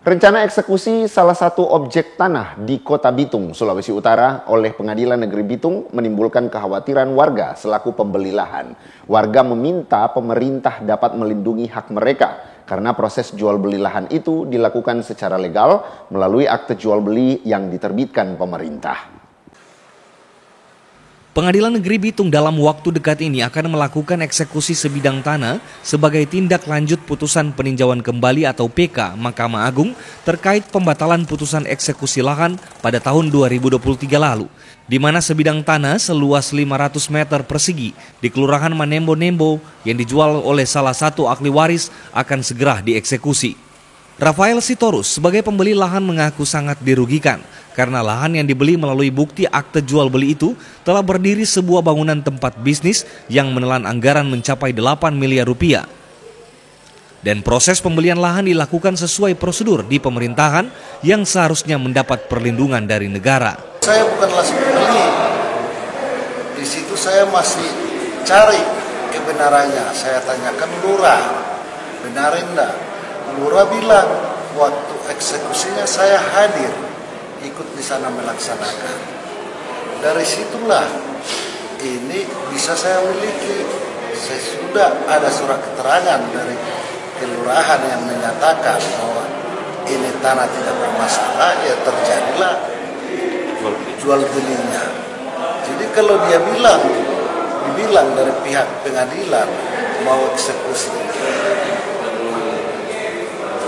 Rencana eksekusi salah satu objek tanah di Kota Bitung, Sulawesi Utara oleh Pengadilan Negeri Bitung menimbulkan kekhawatiran warga selaku pembeli lahan. Warga meminta pemerintah dapat melindungi hak mereka karena proses jual beli lahan itu dilakukan secara legal melalui akte jual beli yang diterbitkan pemerintah. Pengadilan Negeri Bitung dalam waktu dekat ini akan melakukan eksekusi sebidang tanah sebagai tindak lanjut putusan peninjauan kembali atau PK Mahkamah Agung terkait pembatalan putusan eksekusi lahan pada tahun 2023 lalu, di mana sebidang tanah seluas 500 meter persegi di Kelurahan Manembo-Nembo yang dijual oleh salah satu ahli waris akan segera dieksekusi. Rafael Sitorus sebagai pembeli lahan mengaku sangat dirugikan karena lahan yang dibeli melalui bukti akte jual beli itu telah berdiri sebuah bangunan tempat bisnis yang menelan anggaran mencapai 8 miliar rupiah. Dan proses pembelian lahan dilakukan sesuai prosedur di pemerintahan yang seharusnya mendapat perlindungan dari negara. Saya bukanlah pembeli, di situ saya masih cari kebenarannya. Saya tanyakan lurah, benarin enggak? Lurah bilang waktu eksekusinya saya hadir, ikut di sana melaksanakan. Dari situlah ini bisa saya miliki. Saya sudah ada surat keterangan dari kelurahan yang menyatakan bahwa ini tanah tidak bermasalah, ya terjadilah jual belinya. Jadi kalau dia dibilang dari pihak pengadilan mau eksekusi,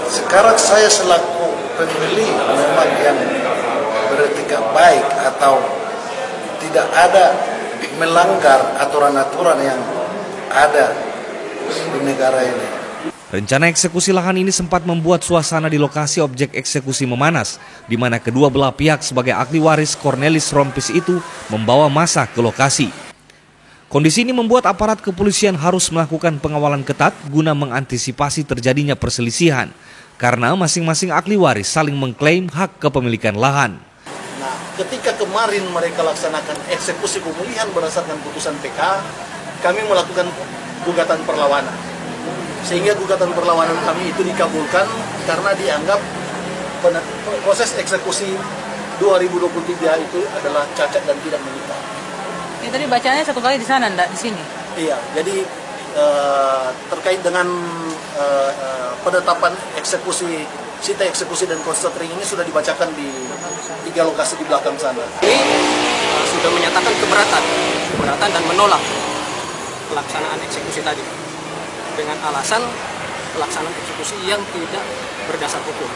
sekarang saya selaku pembeli memang yang beretika baik atau tidak ada melanggar aturan-aturan yang ada di negara ini. Rencana eksekusi lahan ini sempat membuat suasana di lokasi objek eksekusi memanas, di mana kedua belah pihak sebagai ahli waris Cornelis Rompis itu membawa massa ke lokasi. Kondisi ini membuat aparat kepolisian harus melakukan pengawalan ketat guna mengantisipasi terjadinya perselisihan, karena masing-masing ahli waris saling mengklaim hak kepemilikan lahan. Nah, ketika kemarin mereka laksanakan eksekusi pemulihan berdasarkan putusan PK, kami melakukan gugatan perlawanan. Sehingga gugatan perlawanan kami itu dikabulkan karena dianggap proses eksekusi 2023 itu adalah cacat dan tidak mengikat. Ini tadi bacanya satu kali di sana, enggak di sini? Iya, jadi terkait dengan penetapan eksekusi, sita eksekusi dan konstatering ini sudah dibacakan di 3 lokasi di belakang sana. Ini sudah menyatakan keberatan dan menolak pelaksanaan eksekusi tadi dengan alasan pelaksanaan eksekusi yang tidak berdasar hukum.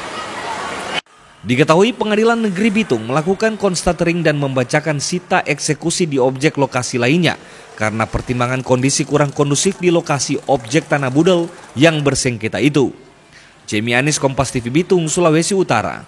Diketahui Pengadilan Negeri Bitung melakukan konstatering dan membacakan sita eksekusi di objek lokasi lainnya karena pertimbangan kondisi kurang kondusif di lokasi objek tanah budel yang bersengketa itu. Jamie Anis, Kompas TV Bitung, Sulawesi Utara.